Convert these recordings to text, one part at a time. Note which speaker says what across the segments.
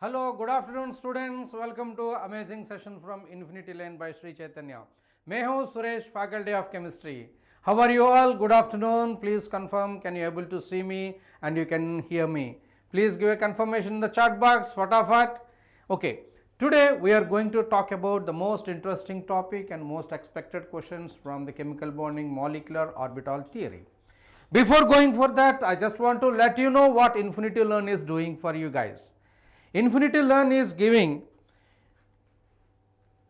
Speaker 1: Hello, good afternoon students. Welcome to amazing session from Infinity Learn by Sri Chaitanya. मैं हूँ Suresh, faculty of chemistry. How are you all? Good afternoon. Please confirm. Can you able to see me and you can hear me? Please give a confirmation in the chat box. Fatafat. Okay. Today we are going to talk about the most interesting topic and most expected questions from the chemical bonding molecular orbital theory. Before going for that, I just want to let you know what Infinity Learn is doing for you guys. Infinity Learn is giving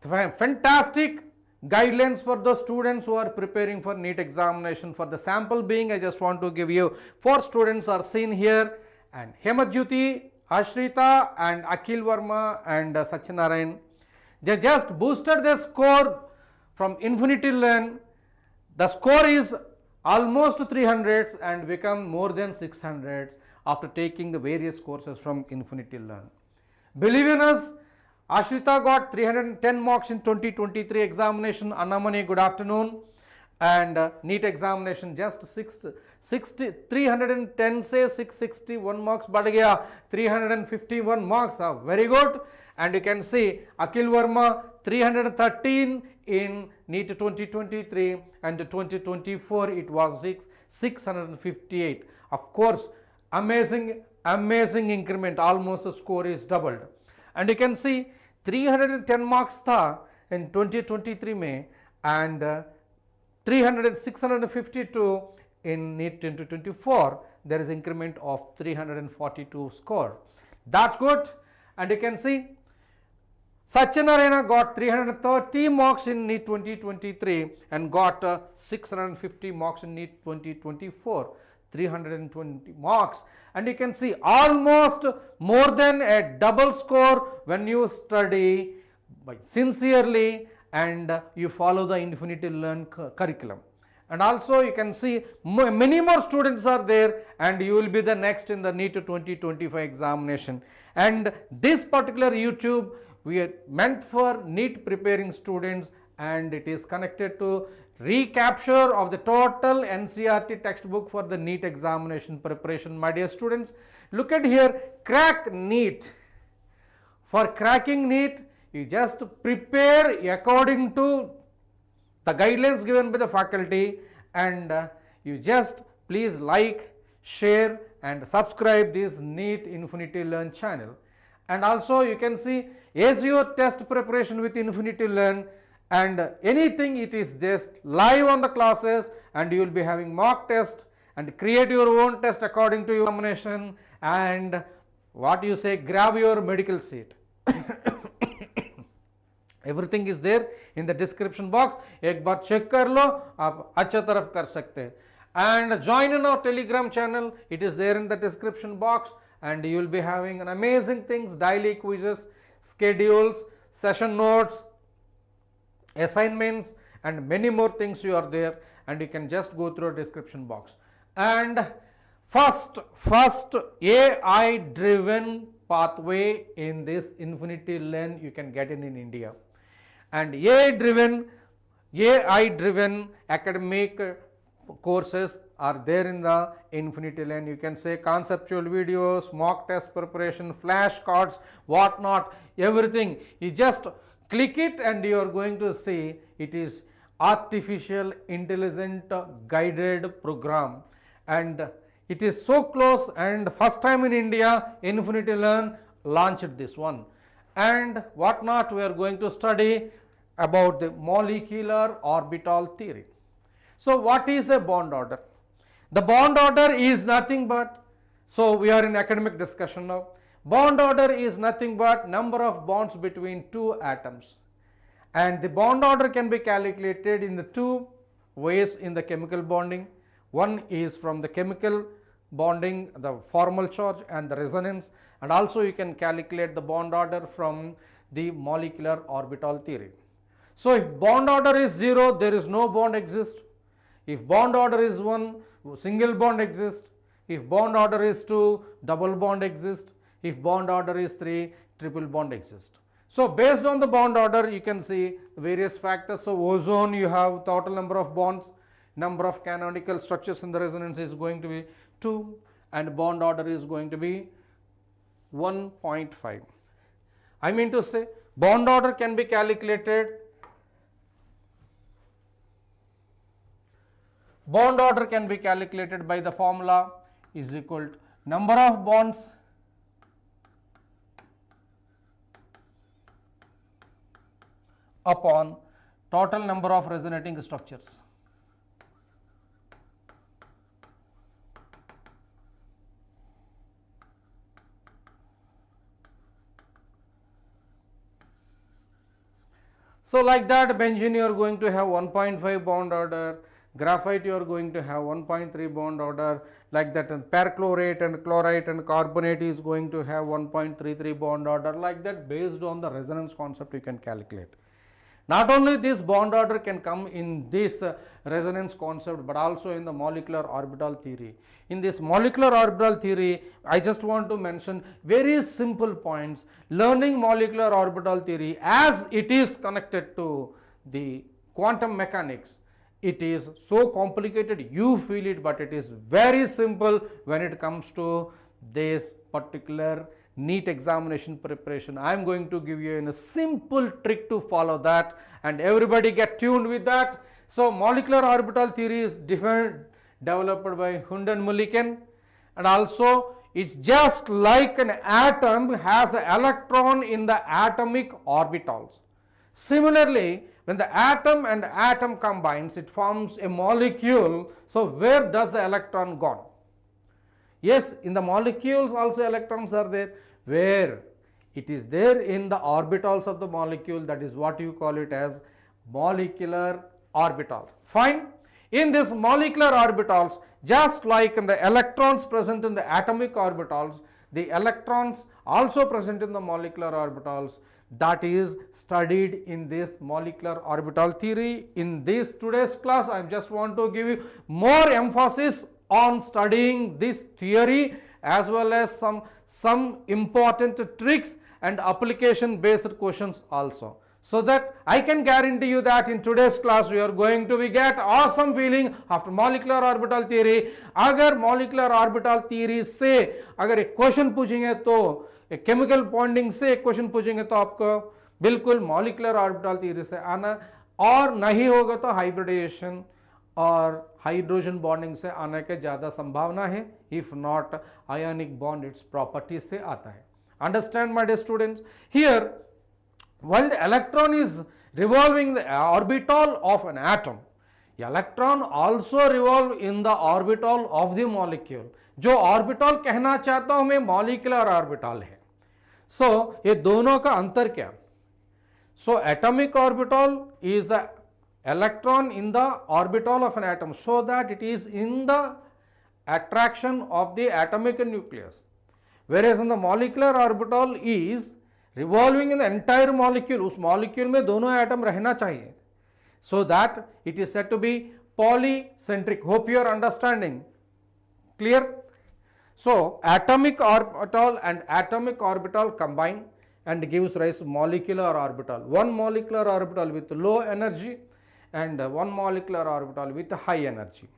Speaker 1: fantastic guidelines for the students who are preparing for NEET examination. For the sample being, I just want to give you 4 students are seen here, and Hemajyoti, Ashrita and Akhil Verma and Satyanarayan. They just boosted their score from Infinity Learn. The score is almost 300s and become more than 600s after taking the various courses from Infinity Learn. Believe in us, Ashrita got 310 marks in 2023 examination. Annamani, good afternoon. And NEET examination just 310 से 661 marks बढ़ गया, 351 marks are very good. And you can see Akhil Verma 313 in NEET 2023 and 2024 it was 658. Of course, amazing increment, almost the score is doubled. And you can see 310 marks tha in 2023 mein and 652 in NEET 2024, there is increment of 342 score. That's good. And you can see Satyanarayana got 330 marks in NEET 2023 and got 650 marks in NEET 2024, 320 marks. And you can see almost more than a double score when you study sincerely and you follow the Infinity Learn curriculum. And also you can see many more students are there and you will be the next in the NEET 2025 examination. And this particular YouTube we are meant for NEET preparing students and it is connected to recapture of the total NCERT textbook for the NEET examination preparation. My dear students, look at here, crack NEET. For cracking NEET, you just prepare according to the guidelines given by the faculty and you just please like, share and subscribe this NEET Infinity Learn channel. And also you can see ASEO test preparation with Infinity Learn and anything it is just live on the classes and you will be having mock test and create your own test according to your examination and what you say, grab your medical seat. Everything is there in the description box. एक बार check कर लो, आप अच्छा तरफ कर सकते हैं. And join in our Telegram channel. It is there in the description box. And you will be having an amazing things, daily quizzes, schedules, session notes, assignments, and many more things you are there. And you can just go through a description box. And first AI driven pathway in this Infinity Learn you can get in India. And AI driven academic courses are there in the Infinity Learn. You can say conceptual videos, mock test preparation, flashcards, whatnot, everything. You just click it and you are going to see it is artificial intelligent guided program. And it is so close and first time in India, Infinity Learn launched this one. And whatnot, we are going to study about the molecular orbital theory. So what is a bond order? The bond order is nothing but, so we are in academic discussion now. Bond order is nothing but number of bonds between two atoms. And the bond order can be calculated in the 2 ways in the chemical bonding. One is from the chemical bonding, the formal charge and the resonance, and also you can calculate the bond order from the molecular orbital theory. So if bond order is 0, there is no bond exist. If bond order is 1, single bond exists. If bond order is 2, double bond exists. If bond order is 3, triple bond exists. So based on the bond order, you can see various factors. So ozone, you have total number of bonds, number of canonical structures in the resonance is going to be 2 and bond order is going to be 1.5. I mean to say bond order can be calculated. Bond order can be calculated by the formula is equal to number of bonds upon total number of resonating structures. So like that, benzene you are going to have 1.5 bond order, graphite you are going to have 1.3 bond order, like that perchlorate and chlorite and carbonate is going to have 1.33 bond order, like that based on the resonance concept you can calculate. Not only this bond order can come in this resonance concept, but also in the molecular orbital theory. In this molecular orbital theory, I just want to mention very simple points. Learning molecular orbital theory as it is connected to the quantum mechanics, it is so complicated, you feel it, but it is very simple when it comes to this particular NEET examination preparation. I am going to give you a simple trick to follow that, and everybody get tuned with that. So molecular orbital theory is developed by Hund and Mulli, and also it's just like an atom has an electron in the atomic orbitals. Similarly, when the atom and atom combines, it forms a molecule. So where does the electron go? Yes, in the molecules also electrons are there. Where? It is there in the orbitals of the molecule. That is what you call it as molecular orbital. Fine. In this molecular orbitals, just like in the electrons present in the atomic orbitals, the electrons also present in the molecular orbitals. That is studied in this molecular orbital theory. In this today's class, I just want to give you more emphasis on studying this theory as well as some important tricks and application based questions also. So that I can guarantee you that in today's class you are going to get awesome feeling after molecular orbital theory. अगर molecular orbital theory से अगर एक question पूछेंगे तो एक chemical bonding से एक question पूछेंगे तो आपको बिल्कुल मॉलिक्यूलर ऑर्बिटल थ्योरी से आना, और नहीं होगा तो हाइब्रिडाइजेशन और हाइड्रोजन बॉन्डिंग से आने के ज़्यादा संभावना है. If not ionic bond its property से आता है. Understand my dear students, here while the electron is revolving the orbital of an atom, electron also revolve in the orbital of the molecule. जो ऑर्बिटल कहना चाहता हूं मैं molecular orbital है. सो ये दोनों का अंतर क्या? So atomic orbital is the electron in the orbital of an atom, so that it is in the attraction of the atomic nucleus, whereas in the molecular orbital is revolving in the entire molecule. उस molecule में दोनों atom रहना चाहिए, so that it is said to be polycentric. Hope you are understanding. Clear? So atomic orbital and atomic orbital combine and gives rise to molecular orbital. One molecular orbital with low energy and one molecular orbital with high energy.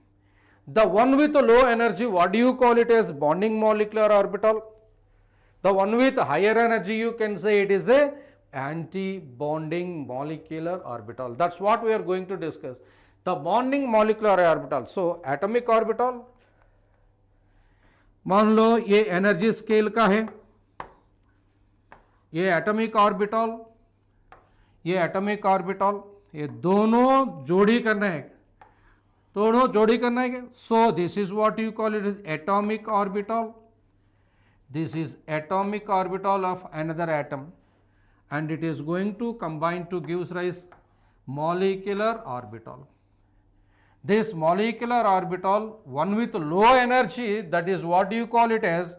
Speaker 1: The one with low energy, what do you call it as? Bonding molecular orbital. The one with higher energy, you can say it is a anti-bonding molecular orbital. That's what we are going to discuss. The bonding molecular orbital. So atomic orbital, मान लो ये energy scale का है, ये atomic orbital, ये atomic orbital, ये दोनों जोड़ी करना है, दोनों जोड़ी करना है. So this is what you call it is atomic orbital. This is atomic orbital of another atom, and it is going to combine to give rise molecular orbital. This molecular orbital, one with low energy, that is what you call it as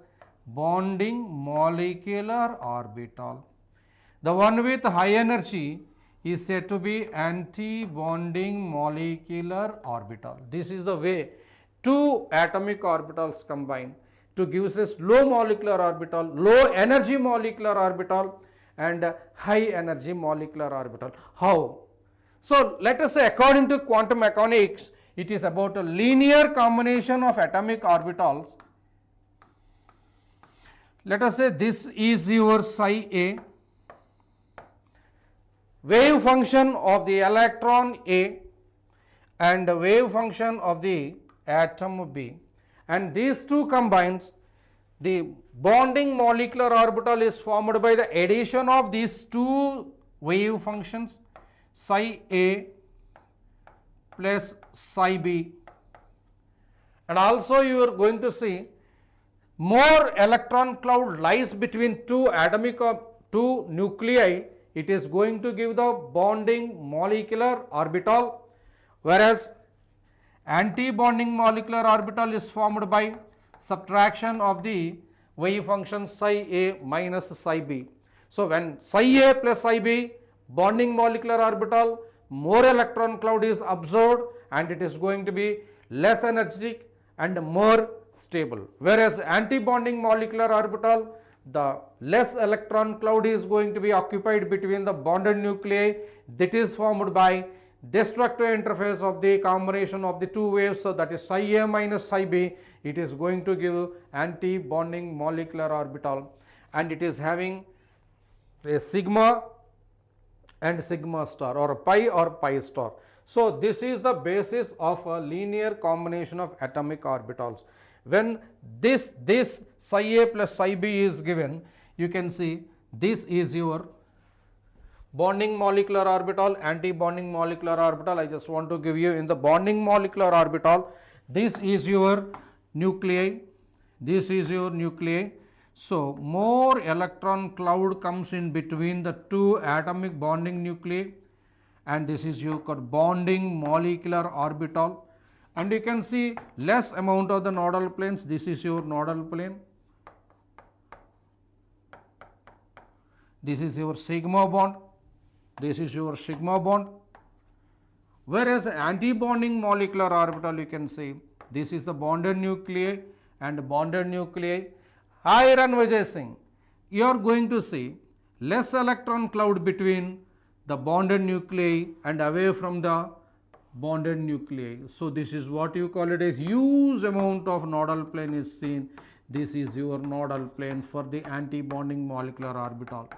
Speaker 1: bonding molecular orbital. The one with high energy is said to be anti-bonding molecular orbital. This is the way two atomic orbitals combine to give us low molecular orbital, low energy molecular orbital and high energy molecular orbital. How? So let us say according to quantum mechanics, it is about a linear combination of atomic orbitals. Let us say this is your psi A wave function of the electron A and the wave function of the atom B, and these two combines, the bonding molecular orbital is formed by the addition of these two wave functions psi A plus psi B, and also you are going to see more electron cloud lies between two nuclei, it is going to give the bonding molecular orbital, whereas anti-bonding molecular orbital is formed by subtraction of the wave function psi A minus psi B. So when psi A plus psi B, bonding molecular orbital, more electron cloud is observed and it is going to be less energetic and more stable, whereas anti-bonding molecular orbital, the less electron cloud is going to be occupied between the bonded nuclei, that is formed by destructive interface of the combination of the two waves. So that is psi A minus psi B, it is going to give anti-bonding molecular orbital, and it is having a sigma and sigma star, or pi star. So this is the basis of a linear combination of atomic orbitals. When this psi A plus psi B is given, you can see this is your bonding molecular orbital, anti-bonding molecular orbital. I just want to give you in the bonding molecular orbital, this is your nuclei, this is your nuclei. So more electron cloud comes in between the two atomic bonding nuclei, and this is your bonding molecular orbital, and you can see less amount of the nodal planes. This is your nodal plane, this is your sigma bond, this is your sigma bond, whereas anti-bonding molecular orbital, you can see this is the bonded nuclei and bonded nuclei. Higher converging, you are going to see less electron cloud between the bonded nuclei and away from the bonded nuclei. So this is what you call it, a huge amount of nodal plane is seen. This is your nodal plane for the anti-bonding molecular orbital.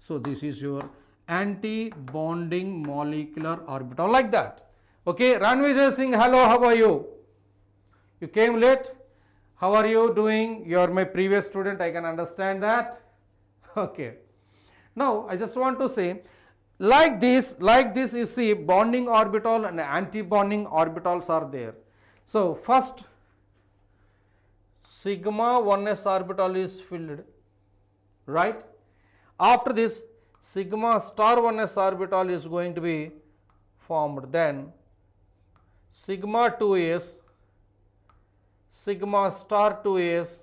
Speaker 1: So this is your anti-bonding molecular orbital, like that. Okay, Ranvijay Singh, hello, how are you? You came late. How are you doing? You are my previous student, I can understand that. Okay. Now I just want to say, like this you see bonding orbital and anti-bonding orbitals are there. So first sigma 1s orbital is filled, right? After this sigma star 1s orbital is going to be formed, then sigma 2s, sigma star 2s,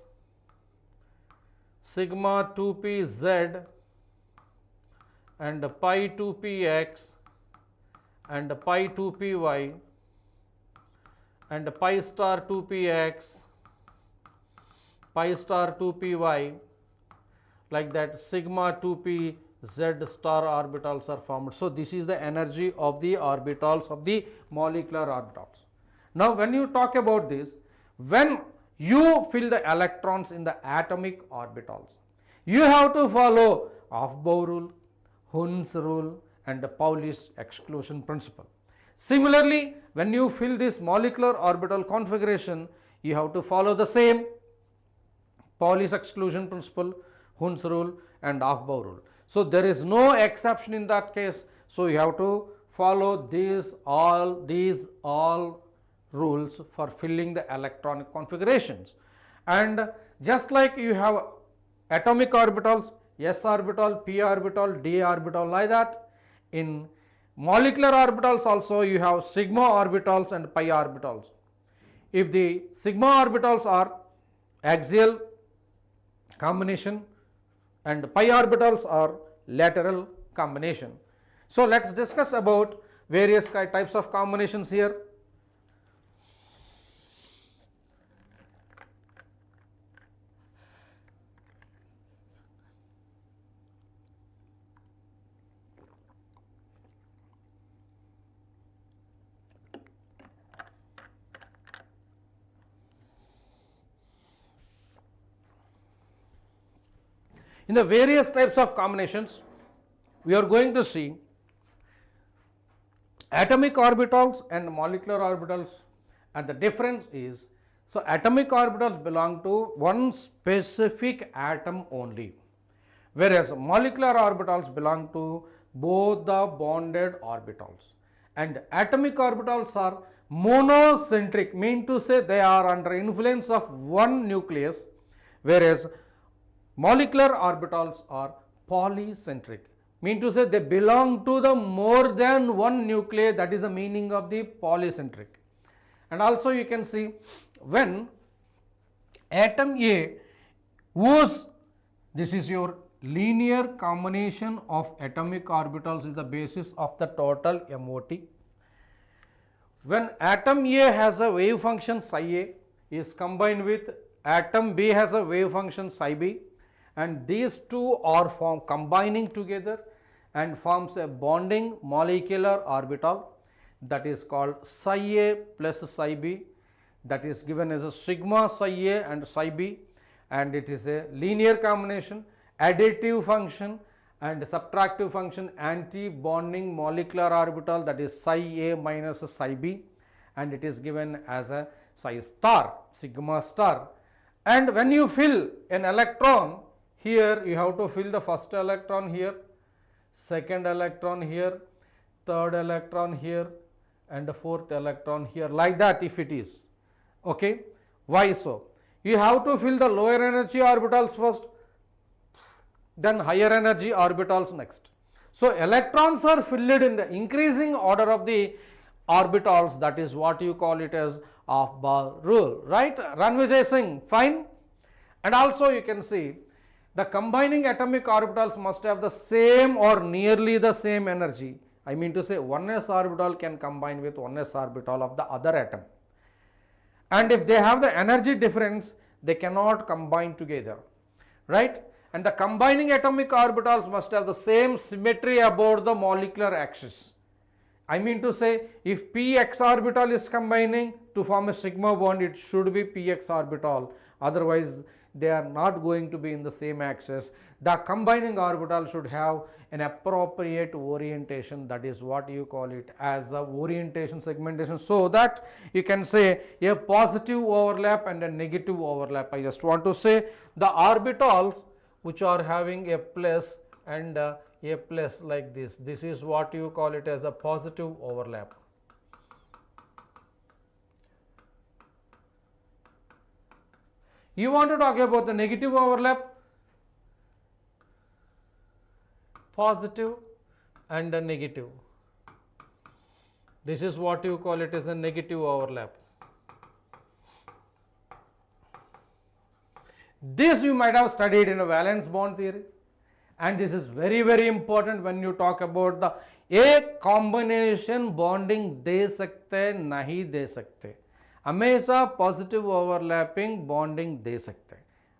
Speaker 1: sigma 2pz and pi 2px and pi 2py and pi star 2px, pi star 2py, like that sigma 2p z star orbitals are formed. So this is the energy of the orbitals of the molecular orbitals. Now when you talk about this, when you fill the electrons in the atomic orbitals, you have to follow Aufbau rule, Hund's rule and the Pauli's exclusion principle. Similarly, when you fill this molecular orbital configuration, you have to follow the same Pauli's exclusion principle, Hund's rule and Aufbau rule. So there is no exception in that case. So you have to follow these all rules for filling the electronic configurations. And just like you have atomic orbitals, s orbital, p orbital, d orbital, like that, in molecular orbitals also you have sigma orbitals and pi orbitals. If the sigma orbitals are axial combination and pi orbitals are lateral combination. So let's discuss about various types of combinations here. In the various types of combinations, we are going to see atomic orbitals and molecular orbitals, and the difference is, so atomic orbitals belong to one specific atom only, whereas molecular orbitals belong to both the bonded orbitals. And atomic orbitals are monocentric, mean to say they are under influence of one nucleus, whereas molecular orbitals are polycentric, mean to say they belong to the more than one nuclei, that is the meaning of the polycentric. And also you can see when atom A whose, this is your linear combination of atomic orbitals is the basis of the total MOT. When atom A has a wave function psi A is combined with atom B has a wave function psi B, and these two are combining together and forms a bonding molecular orbital, that is called psi A plus psi B, that is given as a sigma psi A and psi B, and it is a linear combination, additive function and subtractive function, anti-bonding molecular orbital, that is psi A minus psi B, and it is given as a psi star, sigma star. And when you fill an electron here, you have to fill the first electron here, second electron here, third electron here, and the fourth electron here, like that if it is. Okay. Why so? You have to fill the lower energy orbitals first, then higher energy orbitals next. So electrons are filled in the increasing order of the orbitals, that is what you call it as off-bar rule, right? Ranvijay Singh, fine. And also you can see the combining atomic orbitals must have the same or nearly the same energy. I mean to say 1s orbital can combine with 1s orbital of the other atom, and if they have the energy difference, they cannot combine together, right? And the combining atomic orbitals must have the same symmetry about the molecular axis. I mean to say, if px orbital is combining to form a sigma bond, it should be px orbital, otherwise they are not going to be in the same axis. The combining orbital should have an appropriate orientation, that is what you call it as the orientation segmentation, so that you can say a positive overlap and a negative overlap. I just want to say the orbitals which are having a plus and a plus like this is what you call it as a positive overlap. You want to talk about the negative overlap, positive and a negative. This is what you call it as a negative overlap. This you might have studied in a valence bond theory, and this is very, very important when you talk about the एक combination bonding दे सकते नहीं दे सकते, हमेशा positive overlapping bonding दे सकते.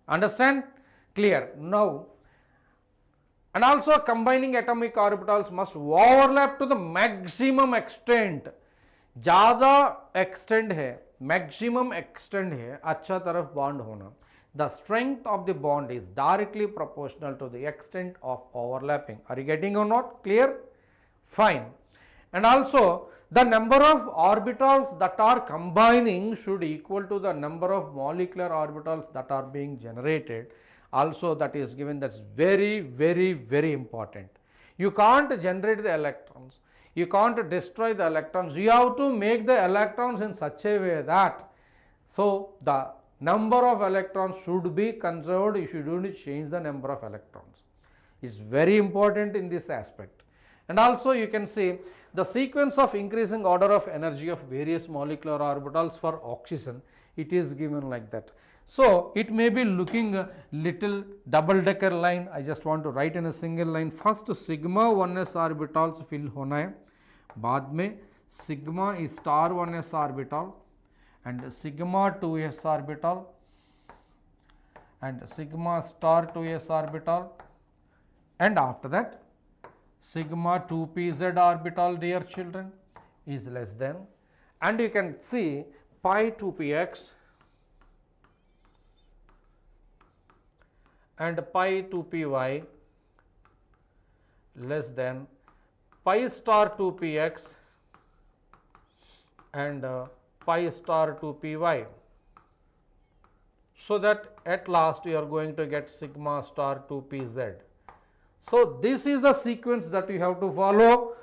Speaker 1: Understand? Clear? Now, and also combining atomic orbitals must overlap to the maximum extent. ज़्यादा extent है, maximum extent है, अच्छा तरफ bond होना. The strength of the bond is directly proportional to the extent of overlapping. Are you getting or not? Clear? Fine. And also the number of orbitals that are combining should equal to the number of molecular orbitals that are being generated. Also that is given, that's very, very, very important. You can't generate the electrons, you can't destroy the electrons, you have to make the electrons in such a way that, so the number of electrons should be conserved, you shouldn't change the number of electrons. It's very important in this aspect. And also you can see the sequence of increasing order of energy of various molecular orbitals for oxygen, it is given like that. So it may be looking a little double decker line. I just want to write in a single line. First sigma 1s orbitals fill होना है, बाद में sigma is star 1s orbital and sigma 2s orbital and sigma star 2s orbital, and after that sigma 2pz orbital, dear children, is less than, and you can see pi 2px and pi 2py less than pi star 2px and pi star 2py, so that at last you are going to get sigma star 2pz. So this is the sequence that you have to follow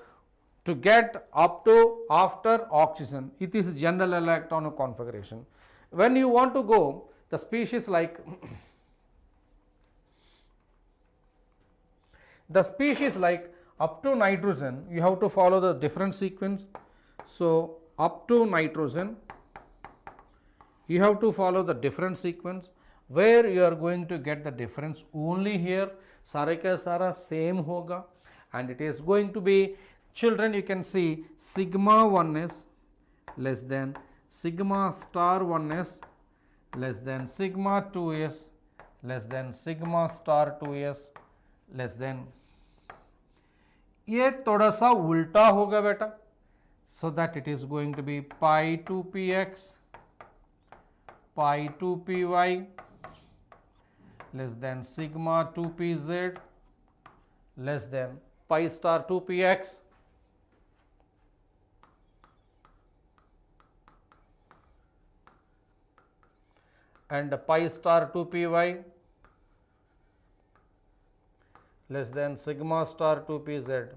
Speaker 1: to get up to after oxygen. It is general electron configuration. When you want to go the species like the species like up to nitrogen, you have to follow the different sequence. So up to nitrogen you have to follow the different sequence, where you are going to get the difference only here सारे का सारा same होगा, and it is going to be, children, you can see sigma 1s less than sigma star 1s less than sigma 2s less than sigma star 2s less than, ये थोड़ा सा उल्टा होगा बेटा, so that it is going to be pi 2px pi 2py less than sigma 2pz less than pi star 2px and pi star 2py less than sigma star 2pz.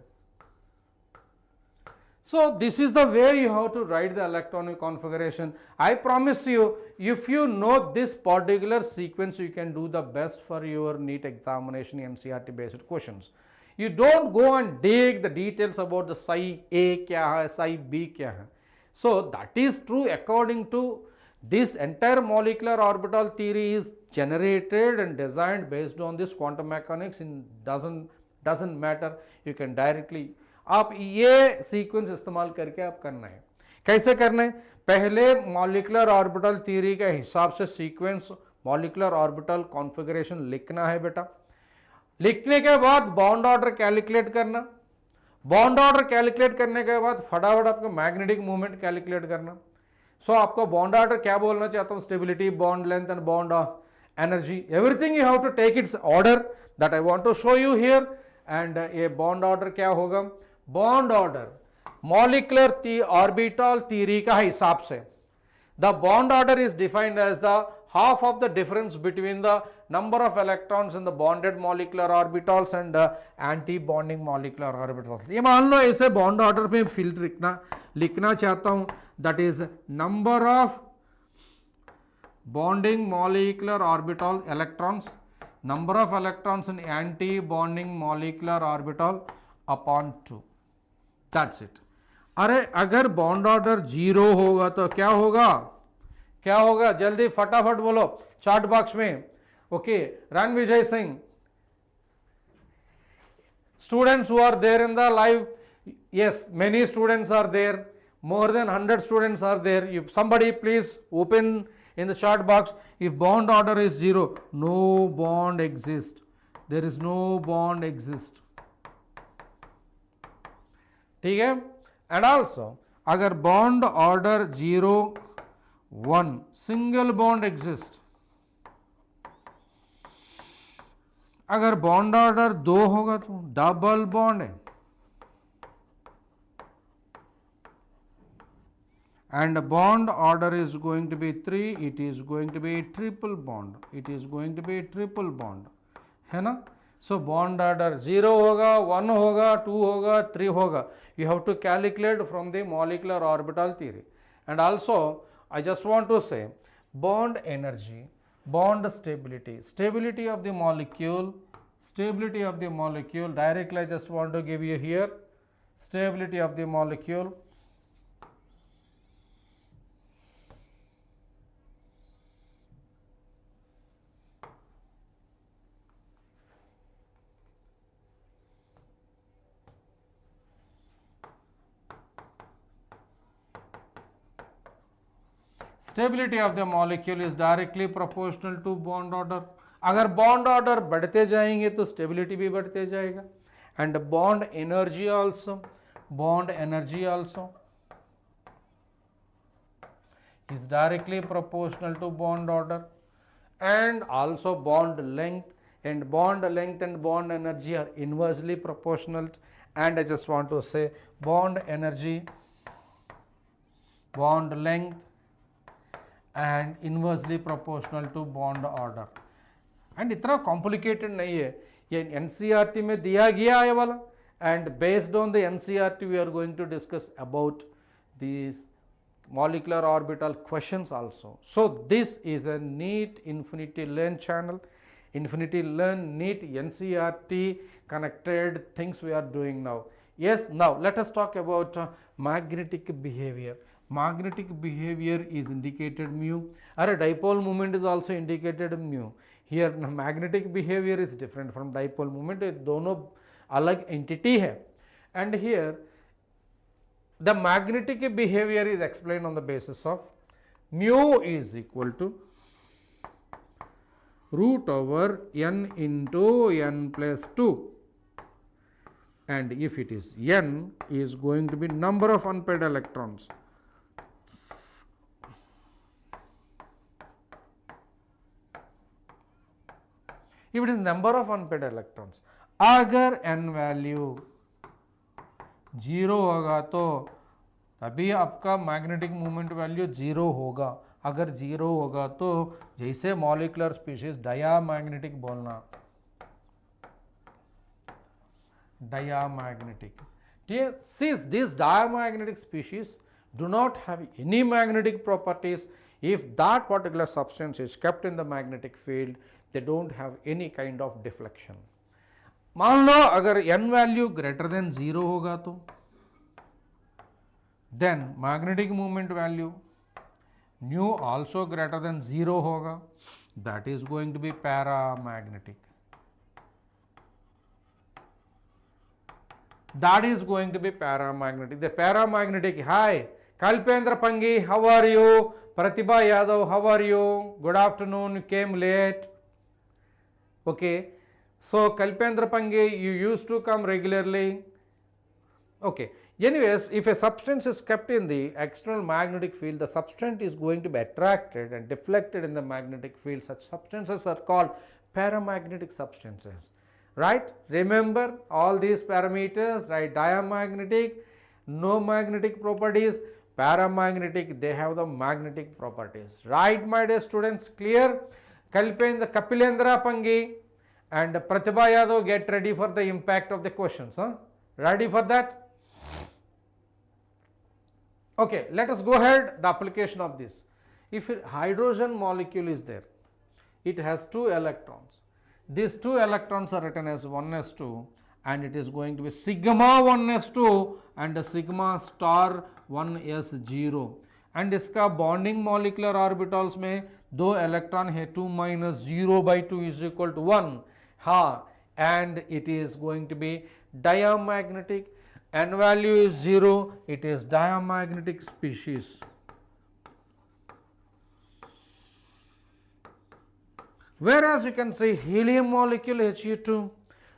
Speaker 1: So this is the way you have to write the electronic configuration. I promise you, if you know this particular sequence, you can do the best for your NEET examination NCERT based questions. You don't go and dig the details about the psi A kya hai, psi B kya hai. So that is true according to this entire molecular orbital theory is generated and designed based on this quantum mechanics. In doesn't matter, you can directly आप ये sequence इस्तेमाल करके आप करना है. कैसे करना है? पहले मॉलिक्यूलर ऑर्बिटल थ्योरी के हिसाब से सीक्वेंस मॉलिक्यूलर ऑर्बिटल कॉन्फ़िगरेशन लिखना है बेटा. लिखने के बाद बॉन्ड ऑर्डर कैलकुलेट करना. बॉन्ड ऑर्डर कैलकुलेट करने के बाद फटाफट आपको मैग्नेटिक मूवमेंट कैलकुलेट करना. सो आपको बॉन्ड ऑर्डर क्या बोलना चाहता हूँ? Stability, bond length and bond energy, everything you have to take its order that I want to show you here. And ये बॉन्ड ऑर्डर क्या होगा? Bond order molecular orbital theory का हिसाब से the bond order is defined as the half of the difference between the number of electrons in the bonded molecular orbitals and anti-bonding molecular orbitals. ये मान लो ऐसे bond order पे field लिखना चाहता हूं, that is number of bonding molecular orbital electrons, number of electrons in anti-bonding molecular orbital upon 2. That's it. अरे अगर bond order 0 होगा तो क्या होगा? क्या होगा? जल्दी फटाफट बोलो चार्ट बॉक्स में. Okay, Ranvijay Singh, students who are there in the live, yes, many students are there, more than 100 students are there. If somebody please open in the chat box, if bond order is 0, no bond exists, there is no bond exist. ठीक है. and also अगर bond order 0 1 single bond exist, अगर bond order 2 होगा तो double bond है. And bond order is going to be 3, it is going to be triple bond, it is going to be triple bond, है ना. So bond order 0 होगा, 1 होगा, 2 होगा, 3 होगा. You have to calculate from the molecular orbital theory. And also I just want to say bond energy, bond stability, stability of the molecule, stability of the molecule. Directly I just want to give you here stability of the molecule. Stability of the molecule is directly proportional to bond order. अगर bond order बढ़ते जाएंगे तो stability भी बढ़ते जाएगा. And bond energy also, bond energy also is directly proportional to bond order. And also bond length, and bond length and bond energy are inversely proportional. And I just want to say bond energy bond length and inversely proportional to bond order. And इतना complicated नहीं है, ये NCERT में दिया गया है वाला, and based on the NCERT we are going to discuss about these molecular orbital questions also. So this is a NEET Infinity Learn channel, Infinity Learn NEET NCERT connected things we are doing now. Yes, now let us talk about magnetic behavior. Magnetic behavior is indicated mu, or a dipole moment is also indicated mu. Here magnetic behavior is different from dipole moment, ये दोनों अलग entity है. And here the magnetic behavior is explained on the basis of mu is equal to root over n into n plus 2, and if it is n is going to be number of unpaired electrons. If it is number of unpaired electrons, अगर n value 0 होगा तो तभी आपका magnetic movement value 0 होगा. अगर 0 होगा तो जैसे मॉलिक्यूलर स्पीशीज डायामैग्नेटिक बोलना, diamagnetic. Since these diamagnetic species do not have any magnetic properties, if that particular substance is kept in the magnetic field, they don't have any kind of deflection. मान लो अगर n value greater than 0 होगा तो then magnetic moment value nu also greater than 0 होगा, that is going to be paramagnetic. That is going to be paramagnetic. The paramagnetic. Hi, Kalpendra Pangi, how are you? Pratibha Yadav, how are you? Good afternoon, you came late. Okay, so Kalpendra Pangi, you used to come regularly. Okay, anyways, if a substance is kept in the external magnetic field, the substance is going to be attracted and deflected in the magnetic field. Such substances are called paramagnetic substances. Right? Remember all these parameters, right? Diamagnetic, no magnetic properties, paramagnetic, they have the magnetic properties. Right, my dear students? Clear? Kapilendra Pangi and Pratibha Yadav, get ready for the impact of the questions. Huh? Ready for that? Okay, let us go ahead. The application of this. If a hydrogen molecule is there, it has 2 electrons. These 2 electrons are written as 1s2, and it is going to be sigma 1s2 and sigma star 1s0. And इसका bonding molecular orbitals में 2 electron है, 2 minus 0 by 2 is equal to 1. हाँ, and it is going to be diamagnetic. N value is 0, it is diamagnetic species. Whereas you can say helium molecule He2,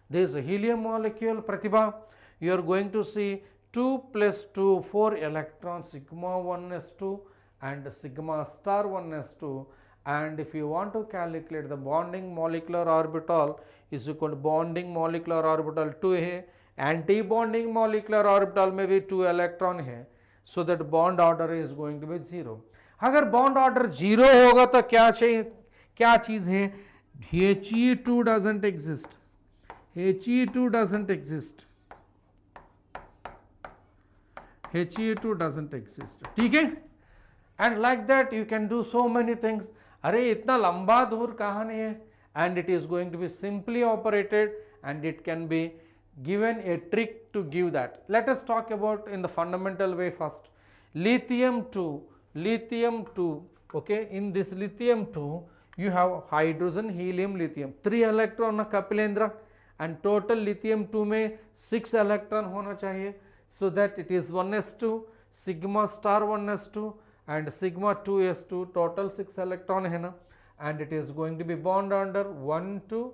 Speaker 1: there is a helium molecule Pratibha, you are going to see 2 plus 2, 4 electrons, sigma 1s2 and sigma star 1s2, and if you want to calculate the bonding molecular orbital is equal to bonding molecular orbital 2 है, anti bonding molecular orbital में भी 2 electron है, so that bond order is going to be 0. अगर bond order 0 होगा तो क्या चाहिए, क्या चीज़ है, He2 doesn't exist, He2 doesn't exist, He2 doesn't exist. ठीक है? And like that you can do so many things. अरे इतना लंबा दूर कहाँ नहीं है, and it is going to be simply operated and it can be given a trick to give that. Let us talk about in the fundamental way first. Lithium 2, okay, in this lithium 2 you have hydrogen, helium, lithium, 3 electron Kapilendra, and total lithium 2 में 6 electron होना चाहिए, so that it is 1s2, sigma star 1s2 and sigma 2s2, total 6 electron है ना, and it is going to be bond order 1 2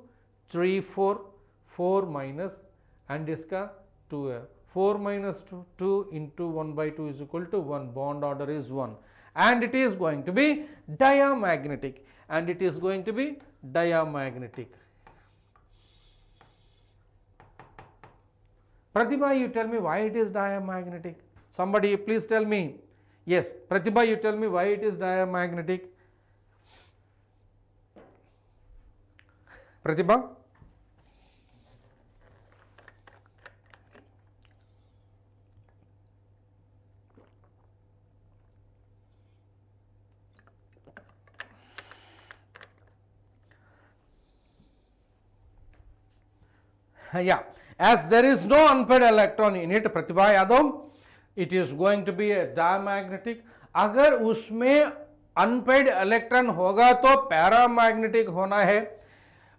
Speaker 1: 3 4, 4 minus and इसका 2 है, 4 minus 2, 2 into 1 by 2 is equal to 1, bond order is 1, and it is going to be diamagnetic, and it is going to be diamagnetic. Pratibha, you tell me why it is diamagnetic. Somebody please tell me. Yes, Pratibha, you tell me why it is diamagnetic. Pratibha? Yeah, as there is no unpaired electron in it, Pratibha Yadav, it is going to be a diamagnetic. अगर उसमें unpaired electron होगा तो paramagnetic होना है,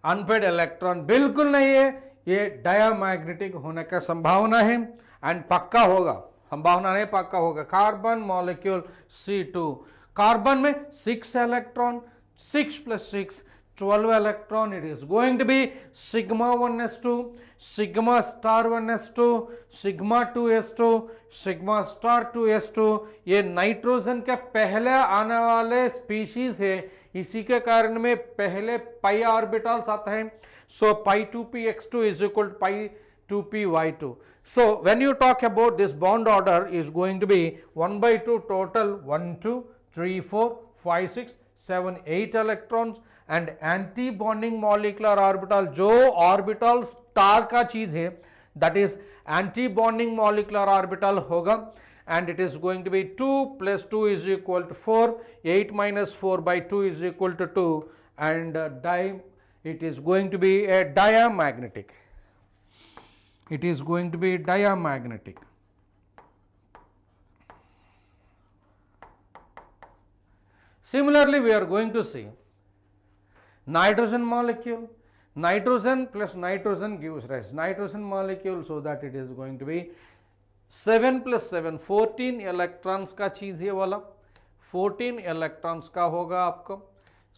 Speaker 1: unpaired electron बिल्कुल नहीं है, ये डायमैग्नेटिक होने का संभावना है एंड पक्का होगा, संभावना नहीं पक्का होगा. कार्बन मॉलिक्यूल C2, कार्बन में 6 electron, 6 + 6 12 electron, it is going to be sigma 1s2, sigma star 1s2, sigma 2s2, sigma star 2s2. ये नाइट्रोजन के पहले आने वाले स्पीशीज है, इसी के कारण में पहले पाई ऑर्बिटल्स आता है. So pi 2px2 is equal to pi 2py2. So when you talk about this bond order is going to be 1/2 total 1 2 3 4 5 6 7 8 electrons. And anti bonding molecular orbital जो ऑर्बिटल स्टार का चीज है, that is anti bonding molecular orbital होगा. And it is going to be 2 + 2 is equal to 4, 8 - 4/2 is equal to 2, and it is going to be a diamagnetic. It is going to be diamagnetic. Similarly, we are going to see nitrogen molecule. Nitrogen plus nitrogen gives rise nitrogen molecule, so that it is going to be 7 + 7 14 electrons का चीज है वाला. 14 electrons का होगा आपको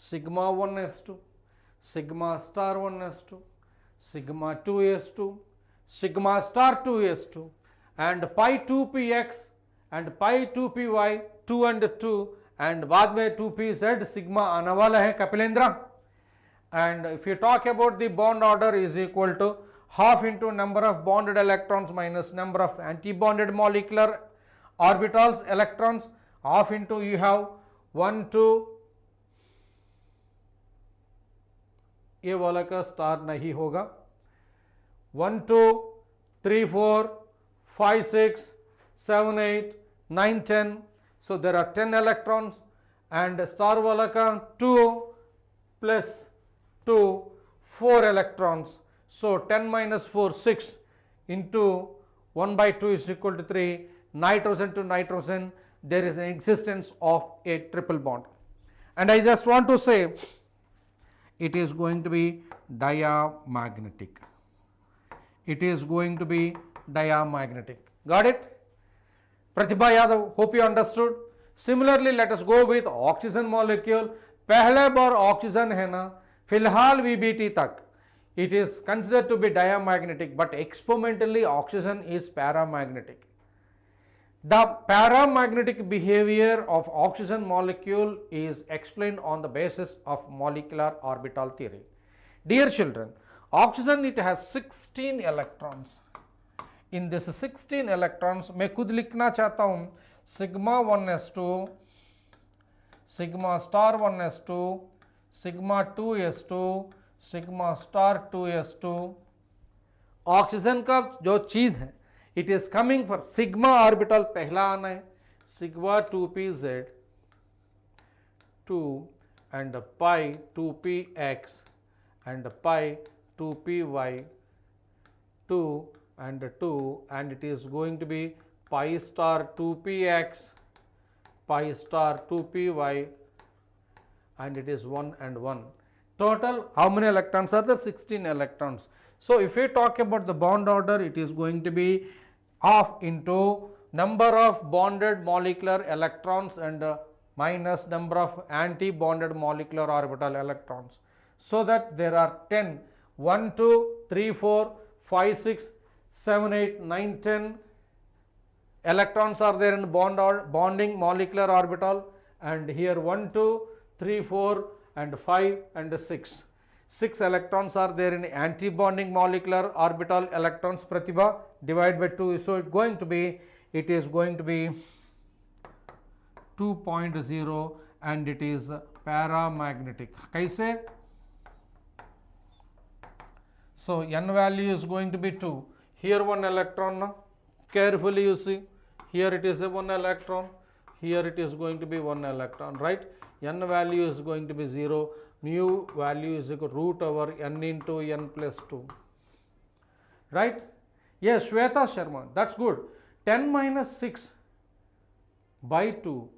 Speaker 1: sigma 1s2, sigma star 1s2, sigma 2s2, sigma star 2s2, and pi 2px and pi 2py 2 and 2, and बाद में 2pz sigma आने वाला है Kapilendra. And if you talk about the bond order is equal to half into number of bonded electrons minus number of anti-bonded molecular orbitals electrons, half into you have 1 2, ये वाला का star नहीं होगा, 1 2 3 4 5 6 7 8 9 10. So there are 10 electrons, and star वाला का 2 + 2 4 electrons. So 10 - 4 6 into 1/2 is equal to 3. Nitrogen to nitrogen, there is an existence of a triple bond. And I just want to say it is going to be diamagnetic. It is going to be diamagnetic. Got it? Pratibha Yadav, hope you understood. Similarly, let us go with oxygen molecule. पहले बार oxygen है ना, फिलहाल VBT तक it is considered to be diamagnetic, but experimentally oxygen is paramagnetic. The paramagnetic behavior of oxygen molecule is explained on the basis of molecular orbital theory. Dear children, oxygen it has 16 electrons. In this 16 electrons मैं खुद लिखना चाहता हूँ sigma 1s2, sigma star 1s2, sigma 2s2, sigma star 2s2. Oxygen का जो चीज है, it is coming for sigma orbital पहला आना है, sigma 2pz 2 and pi 2px and pi 2py 2 and 2, and it is going to be pi star 2px, pi star 2py, and it is 1 and 1. Total how many electrons are there? 16 electrons. So if we talk about the bond order, it is going to be half into number of bonded molecular electrons and minus number of anti-bonded molecular orbital electrons. So that there are 10, 1 2 3 4 5 6 7 8 9 10 electrons are there in bonding molecular orbital, and here 1 2 3 4 and 5 and 6. 6 electrons are there in anti-bonding molecular orbital electrons. Pratibha, divide by 2, so it is going to be 2.0 and it is paramagnetic. Kaise? So n value is going to be 2. Here one electron, now carefully you see, here it is a 1 electron, here it is going to be 1 electron, right? N value is going to be 0, mu value is equal to root over n into n plus 2, right? Yes, Shweta Sharma, that's good. 10 minus 6 by 2.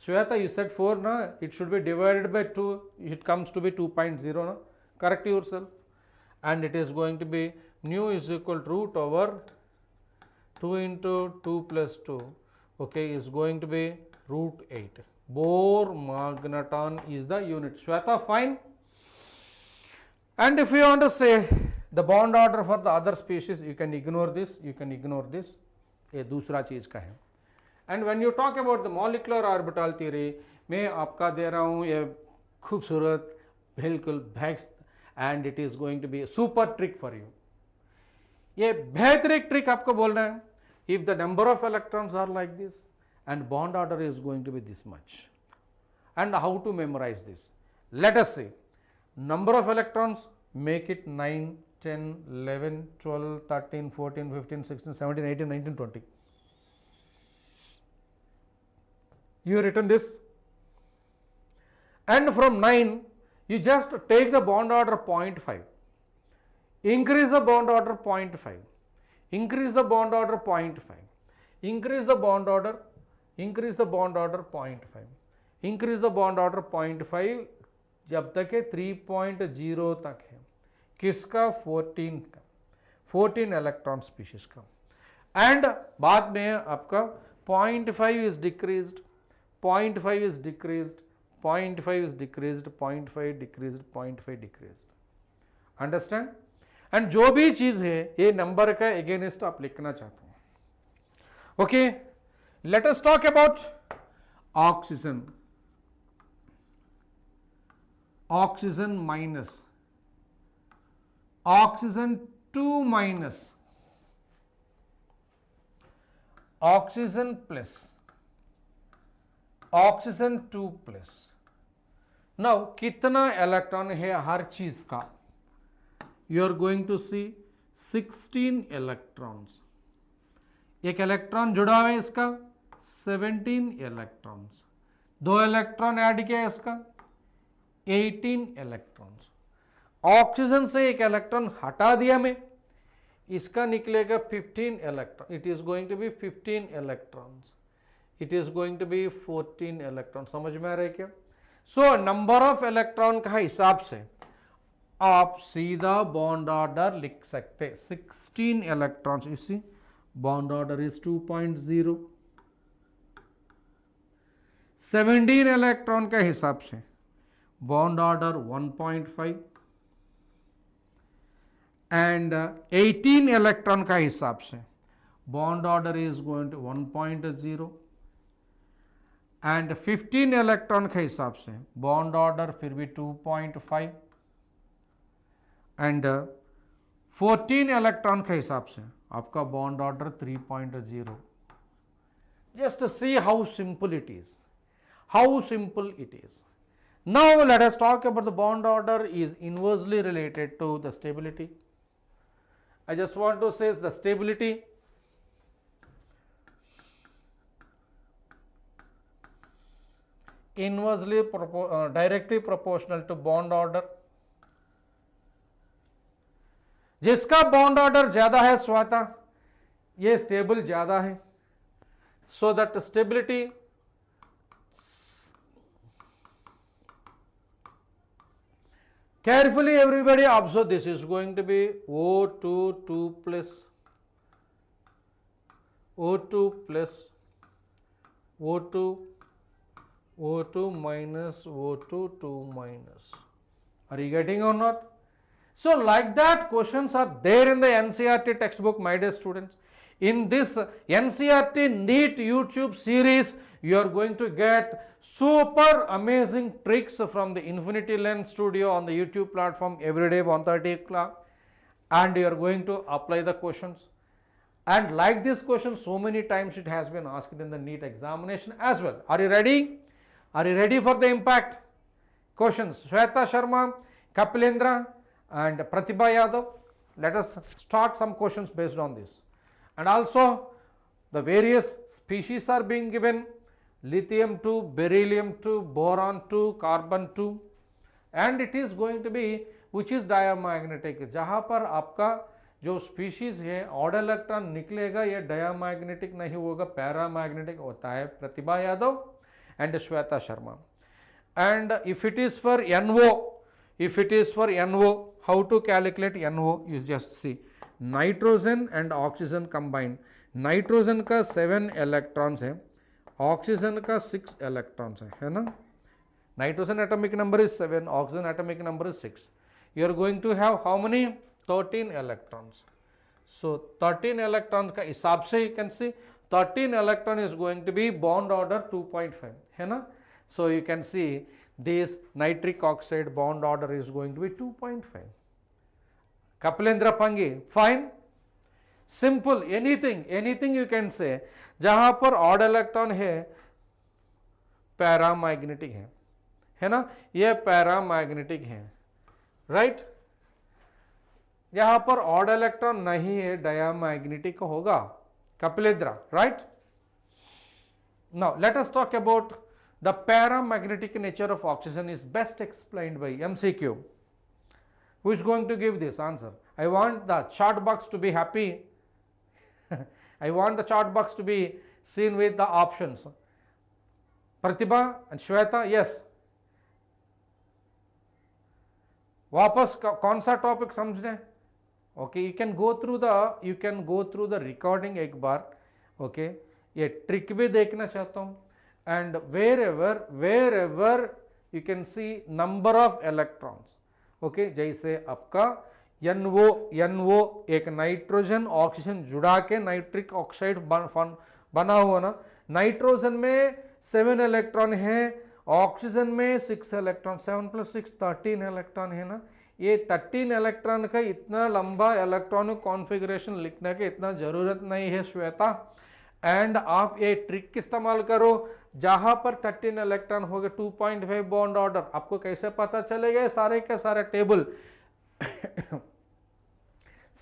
Speaker 1: Shweta, you said 4, na? It should be divided by 2, it comes to be 2.0, na? Correct yourself. And it is going to be nu is equal to root over 2 into 2 plus 2, okay, is going to be root 8. Bohr magneton is the unit. Shweta, fine. And if you want to say the bond order for the other species, you can ignore this, you can ignore this. ये दूसरा चीज़ का है. And when you talk about the molecular orbital theory, मैं आपका दे रहा हूँ ये खूबसूरत बिल्कुल backs, and it is going to be a super trick for you. ये बेहतरीन ट्रिक आपको बोल रहे हैं. If the number of electrons are like this and bond order is going to be this much, and how to memorize this? Let us see. Number of electrons, make it 9, 10, 11, 12, 13, 14, 15, 16, 17, 18, 19, 20. You written this, and from 9 you just take the bond order 0.5, increase the bond order 0.5, increase the bond order 0.5, increase the bond order, increase the bond order 0.5, increase the bond order 0.5 जब तक है 3.0 तक है. किसका? 14 का, 14 electron species का. And बाद में आपका 0.5 is decreased, 0.5 is decreased, 0.5 is decreased, 0.5 decreased, 0.5 decreased. Understand? And जो भी चीज है ये नंबर का अगेंस्ट आप लिखना चाहते हो. Okay, let us talk about oxygen. Oxygen minus, oxygen 2 minus, oxygen plus, oxygen 2 plus. Now कितना इलेक्ट्रॉन है हर चीज का? You are going to see 16 electrons. एक इलेक्ट्रॉन जुड़ा हुआ है इसका 17 इलेक्ट्रॉन्स, 2 इलेक्ट्रॉन ऐड किया है इसका 18 इलेक्ट्रॉन्स. ऑक्सीजन से एक इलेक्ट्रॉन हटा दिया मैं, इसका निकलेगा 15 electron. It is going to be 15 electrons, it is going to be 14 electron. समझ में आ रहा है क्या? सो नंबर ऑफ इलेक्ट्रॉन का हिसाब से आप सीधा बॉन्ड ऑर्डर लिख सकते. 16 electrons, you see bond order is 2.0. 17 electron के हिसाब से बॉन्ड ऑर्डर 1.5 एंड 18 इलेक्ट्रॉन का हिसाब से bond order is going to 1.0 and 15 electron के हिसाब से बॉन्ड ऑर्डर फिर भी 2.5 एंड 14 इलेक्ट्रॉन के हिसाब से आपका bond order 3.0. Just see how simple it is, how simple it is. Now let us talk about the bond order is inversely related to the stability. I just want to say the stability inversely directly proportional to bond order. जिसका bond order ज्यादा है स्वाता, ये stable ज्यादा है. So that stability carefully everybody observe this is going to be O2 2 plus, O2 plus, O2, O2 minus, O2 2 minus. Are you getting or not? So like that questions are there in the NCERT textbook, my dear students. In this NCERT NEET YouTube series, you are going to get super amazing tricks from the Infinity Learn studio on the YouTube platform every day 1:30 o'clock, and you are going to apply the questions. And like this question, so many times it has been asked in the NEET examination as well. Are you ready? Are you ready for the impact questions? Shweta Sharma, Kapilendra and Pratibha Yadav. Let us start some questions based on this. And also the various species are being given: lithium 2, beryllium 2, boron 2, carbon 2, and it is going to be which is diamagnetic. जहाँ पर आपका जो species है odd electron निकलेगा ये diamagnetic नहीं होगा, paramagnetic होता है. प्रतिभा Yadav and Shweta Sharma. And if it is for NO, how to calculate NO? You just see nitrogen and oxygen combined. Nitrogen का 7 इलेक्ट्रॉन्स है, ऑक्सीजन का 6 इलेक्ट्रॉन्स है ना. Nitrogen atomic number is 7, oxygen atomic number is 6. You are going to have how many? 13 electrons. So 13 electron का हिसाब से you can see 13 electron is going to be bond order 2.5 है ना. So you can see this nitric oxide bond order is going to be 2.5. Kapilendra Pangi, fine, simple, anything you can say. जहां पर odd electron है paramagnetic है ना, ये paramagnetic है, right. यहां पर ऑड इलेक्ट्रॉन नहीं है डायमैग्नेटिक होगा. Kapilendra, right. Now let us talk about the paramagnetic nature of oxygen is best explained bye MCQ. Who is going to give this answer? I want the chat box to be happy. I want the chat box to be seen with the options. Pratibha and Shweta, yes. वापस कौन सा topic समझने? Okay, you can go through the recording एक बार. Okay, ये trick भी देखना चाहता हूँ. And wherever you can see number of electrons. Okay, जैसे आपका NO एक नाइट्रोजन ऑक्सीजन जुड़ा के नाइट्रिक ऑक्साइड बना हुआ ना. नाइट्रोजन में 7 इलेक्ट्रॉन है, ऑक्सीजन में 6 इलेक्ट्रॉन, 7 + 6 13 इलेक्ट्रॉन है ना. ये 13 इलेक्ट्रॉन का इतना लंबा इलेक्ट्रॉनिक कॉन्फ़िगरेशन लिखने की इतना ज़रूरत नहीं है श्वेता. एंड आप ये ट्रिक इस्तेमाल करो, जहां पर 13 इलेक्ट्रॉन हो गए 2.5 बॉन्ड ऑर्डर. आपको कैसे पता चलेगा? सारे के सारे table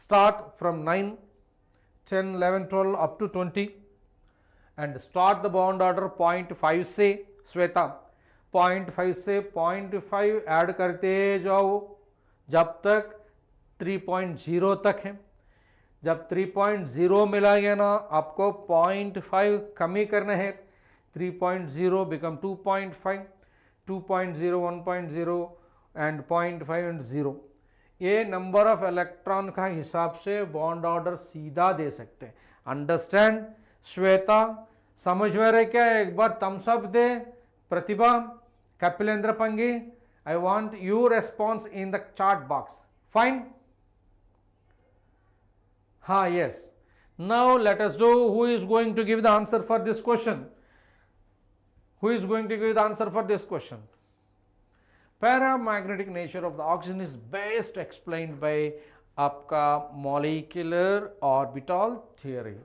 Speaker 1: start from 9, 10, 11, 12 up to 20 and start the bond order 0.5 से. श्वेता, 0.5 से 0.5 ऐड करते जाओ जब तक 3.0 तक है. जब 3.0 मिलाएंगे ना, आपको 0.5 कमी करना है. 3.0 become 2.5, 2.0 1.0 and 0.5 and 0. ये नंबर ऑफ इलेक्ट्रॉन का हिसाब से बॉन्ड ऑर्डर सीधा दे सकते हैं. अंडरस्टैंड? श्वेता समझ में रहे क्या? एक बार थम्स अप दे. Pratibha, Kapilendra Pangi, I want you response in the chat box. Fine? हाँ, yes. Now let us do who is going to give the answer for this question. Who is going to give the answer for this question? Paramagnetic nature of the oxygen is best explained by आपका molecular orbital theory.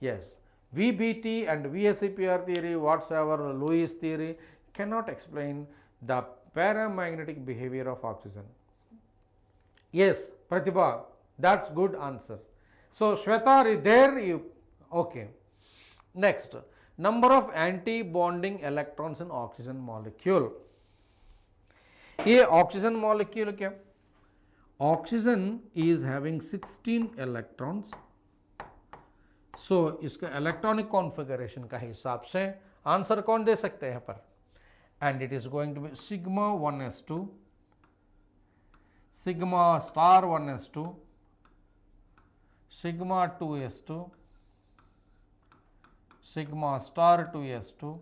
Speaker 1: Yes, VBT and VSEPR theory, whatsoever Lewis theory cannot explain the paramagnetic behavior of oxygen. Yes, Pratibha, that's good answer. So Shweta, there you, okay. Next, number of anti-bonding electrons in oxygen molecule. ये oxygen molecule क्या? Oxygen is having 16 electrons. So इसका electronic configuration का हिसाब से answer कौन दे सकते हैं यहाँ पर? And it is going to be sigma 1s2, sigma star 1s2, sigma 2s2, sigma star 2s2.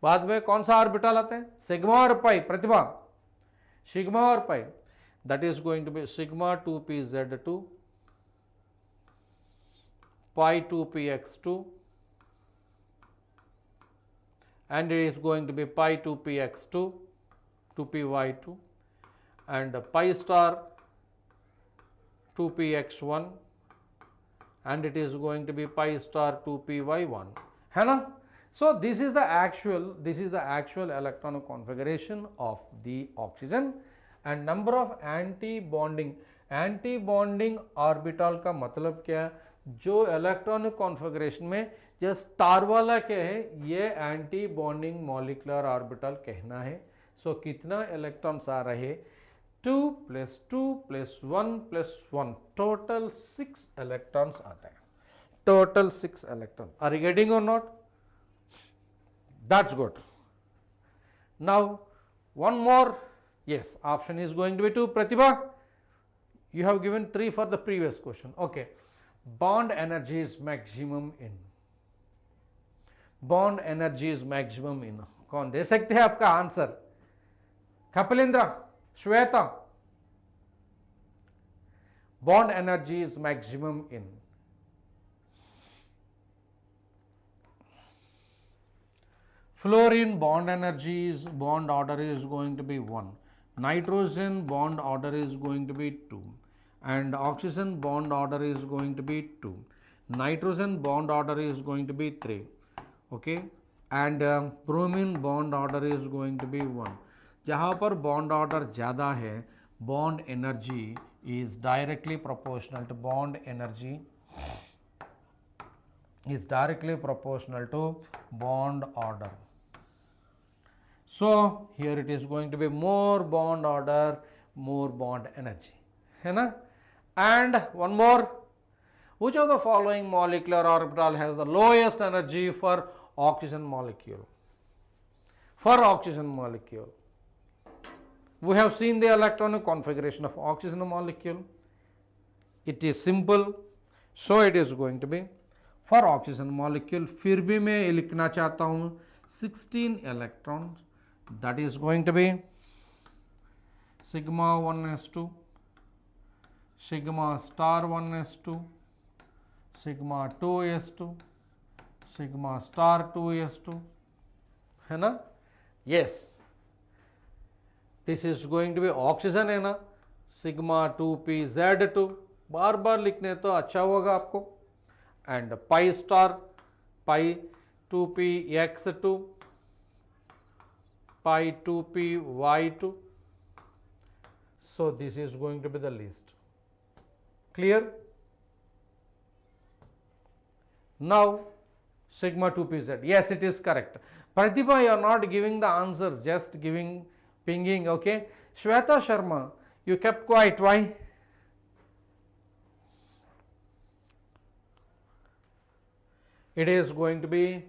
Speaker 1: बाद में कौन सा ऑर्बिटल आते हैं? सिग्मा और पाई. प्रतिभा, सिग्मा और pi, that is going to be sigma 2pz2, pi 2px2, and it is going to be pi 2px2, 2py2, and pi star 2px1 and it is going to be pi star 2py1, है ना? So this is the actual electron configuration of the oxygen, and number of anti-bonding orbital का मतलब क्या है? जो electronic configuration में जो star वाला क्या है, ये एंटी बॉन्डिंग मॉलिक्यूलर ऑर्बिटल कहना है. सो कितना इलेक्ट्रॉन्स आ रहे? 2 + 2 + 1 + 1, टोटल 6 इलेक्ट्रॉन्स आते हैं. Total 6 electron. Are you getting और not? That's good. Now one more. Yes, option is going to be 2. Pratibha, you have given 3 for the previous question. Okay. Bond energy is maximum in. Bond energy is maximum in. कौन दे सकते हैं आपका answer? Kapilendra, Shweta. Bond energy is maximum in. Fluorine bond energy is, bond order is going to be 1. Nitrogen bond order is going to be 2, and oxygen bond order is going to be 2. Nitrogen bond order is going to be 3. Okay, and bromine bond order is going to be 1. जहाँ पर bond order ज़्यादा है, bond energy is directly proportional to bond energy is directly proportional to bond order. So here it is going to be more bond order, more bond energy, है ना? And one more, which of the following molecular orbital has the lowest energy for oxygen molecule? For oxygen molecule, we have seen the electronic configuration of oxygen molecule. It is simple, so it is going to be for oxygen molecule. फिर भी मैं लिखना चाहता हूँ 16 electrons. That is going to be sigma 1s2, sigma star 1s2, sigma 2s2, sigma star 2s2, है ना? Yes, this is going to be oxygen, है ना? sigma 2pz2, बार बार लिखने तो अच्छा होगा आपको. And pi star pi 2px2, pi 2py2. So this is going to be the list. Clear? Now sigma 2pz. Yes, it is correct. Pratibha, you are not giving the answers, just giving pinging. Okay. Shweta Sharma, you kept quiet. Why? It is going to be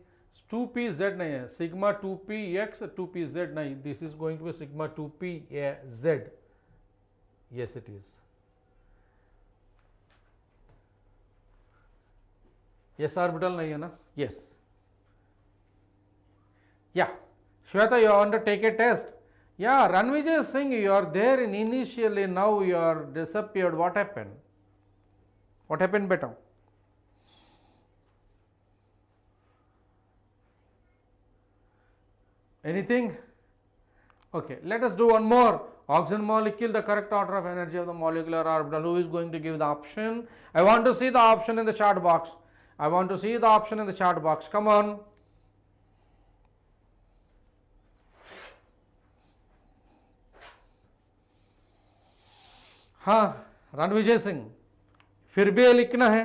Speaker 1: 2pz नहीं है, sigma 2px 2pz नहीं, this is going to be sigma 2pz. Yes, it is. Yes, orbital नहीं है ना? Yes. Yeah. Shweta, you want to take a test? Yeah, Ranvijay Singh, you are there in initially, now you are disappeared. What happened? What happened, beta? Anything? Okay, let us do one more. Oxygen molecule, the correct order of energy of the molecular orbital. Who is going to give the option? I want to see the option in the chat box. I want to see the option in the chat box. Come on. हाँ, रणविजय सिंह, फिर भी लिखना है,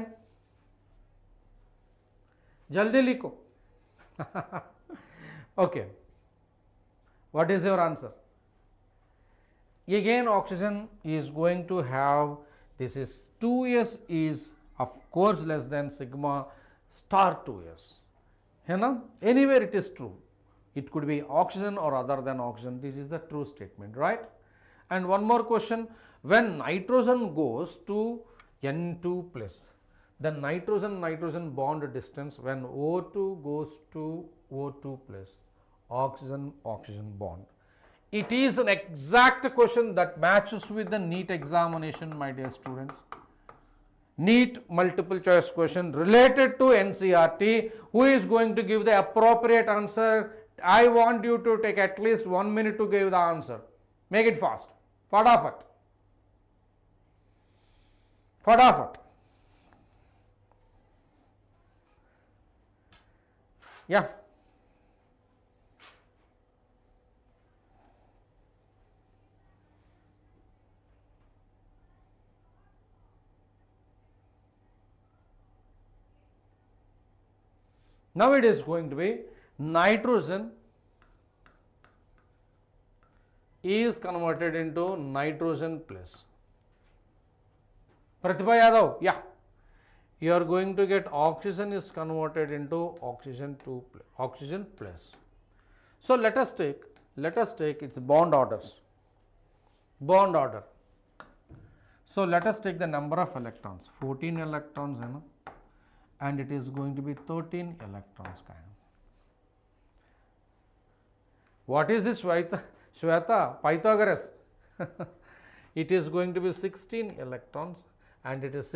Speaker 1: जल्दी लिखो. Okay. What is your answer? Again, oxygen is going to have, this is 2s is of course less than sigma star 2s. है ना? Anywhere it is true. It could be oxygen or other than oxygen. This is the true statement, right? And one more question. When nitrogen goes to N2 plus, the nitrogen bond distance when O2 goes to O2 plus, oxygen bond. It is an exact question that matches with the NEET examination, my dear students. NEET multiple choice question related to NCERT. Who is going to give the appropriate answer? I want you to take at least 1 minute to give the answer. Make it fast. Fadafat. Yeah. Now it is going to be nitrogen is converted into nitrogen plus. Pratibha Yadav, yeah. You are going to get oxygen is converted into oxygen plus. So let us take its bond orders. Bond order. So let us take the number of electrons, 14 electrons, and it is going to be 13 electrons. What is this, Shweta? Pythagoras. It is going to be 16 electrons and it is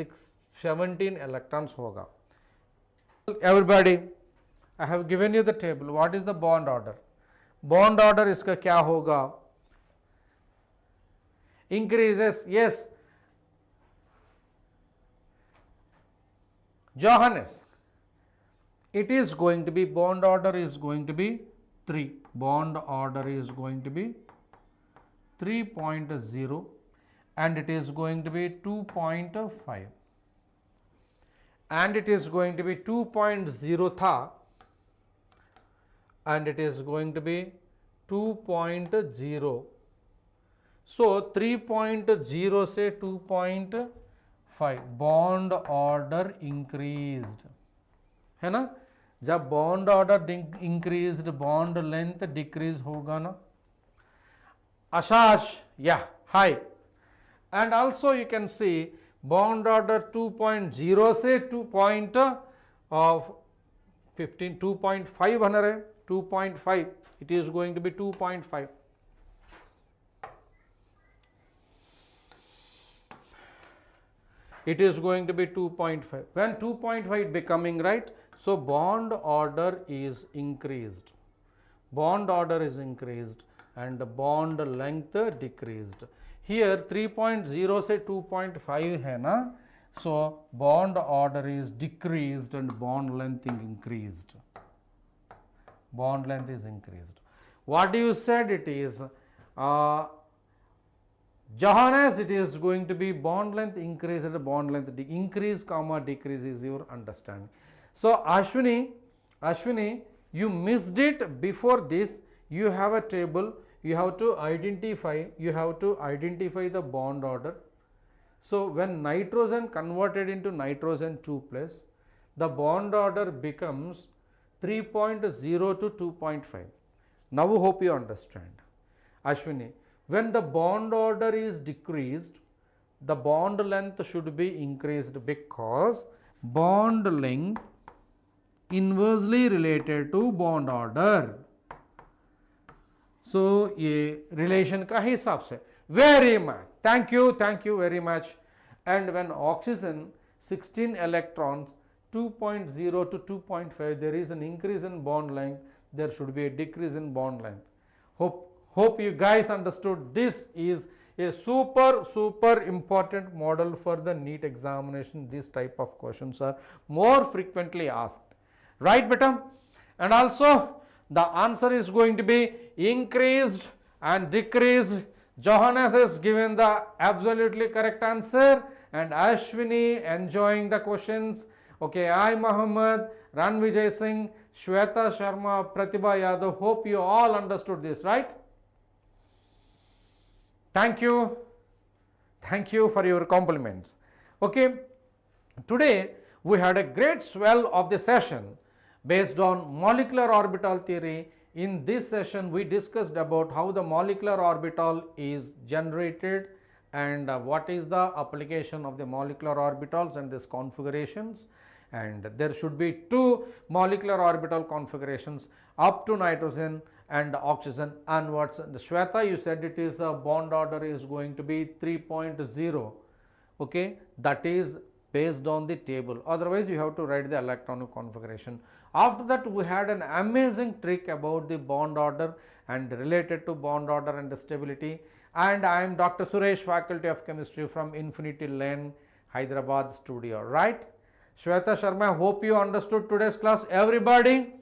Speaker 1: 17 electrons hoga. Everybody, I have given you the table. What is the bond order? Bond order iska kya hoga? Increases, yes. Johannes, it is going to be, bond order is going to be 3. Bond order is going to be 3.0 and it is going to be 2.5 and it is going to be 2.0 tha and it is going to be 2.0. So 3.0 से 2.5 bond order increased है ना. जब bond order increased bond length decrease होगा ना. Ashash, yeah, hi. And also you can see bond order 2.0 से 2.5 बना रहे. 2.5, it is going to be 2.5. It is going to be 2.5. When 2.5 becoming, right, so bond order is increased. Bond order is increased and the bond length decreased. Here 3.0 से 2.5 है ना, so bond order is decreased and bond length increased. Bond length is increased. What you said it is, Johannes, it is going to be bond length increase and bond length increase comma decrease is your understanding. So Ashwini, you missed it before this. You have a table, you have to identify the bond order. So when nitrogen converted into nitrogen 2 plus, the bond order becomes 3.0 to 2.5. Now hope you understand. Ashwini, when the bond order is decreased, the bond length should be increased because bond length inversely related to bond order. So ये relation का हिसाब से. Very much. Thank you very much. And when oxygen 16 electrons 2.0 to 2.5, there is an increase in bond length, there should be a decrease in bond length. Hope you guys understood. This is a super important model for the NEET examination. This type of questions are more frequently asked, right beta? And also the answer is going to be increased and decreased. Johannes is given the absolutely correct answer and Ashwini enjoying the questions. Okay, I Muhammad, Ranvijay Singh, Shweta Sharma, Pratibha Yadav, hope you all understood this, right? Thank you for your compliments. Okay, today we had a great swell of the session based on molecular orbital theory. In this session we discussed about how the molecular orbital is generated and what is the application of the molecular orbitals and these configurations, and there should be 2 molecular orbital configurations up to nitrogen and oxygen onwards. And Shweta, you said it is a bond order is going to be 3.0. okay, that is based on the table, otherwise you have to write the electronic configuration. After that we had an amazing trick about the bond order and related to bond order and stability. And I am Dr. Suresh, Faculty of Chemistry from Infinity Learn Hyderabad studio, right? Shweta Sharma, hope you understood today's class, everybody.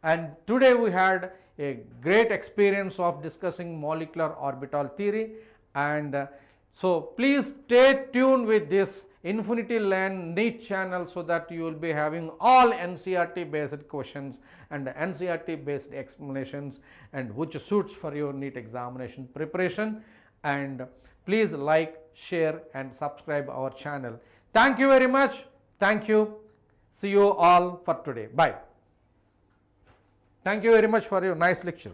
Speaker 1: and today we had a great experience of discussing molecular orbital theory, and so please stay tuned with this Infinity Learn NEET channel so that you will be having all NCERT based questions and NCERT based explanations, and which suits for your NEET examination preparation. And please like, share and subscribe our channel. Thank you very much. Thank you. See you all for today. Bye. Thank you very much for your nice lecture.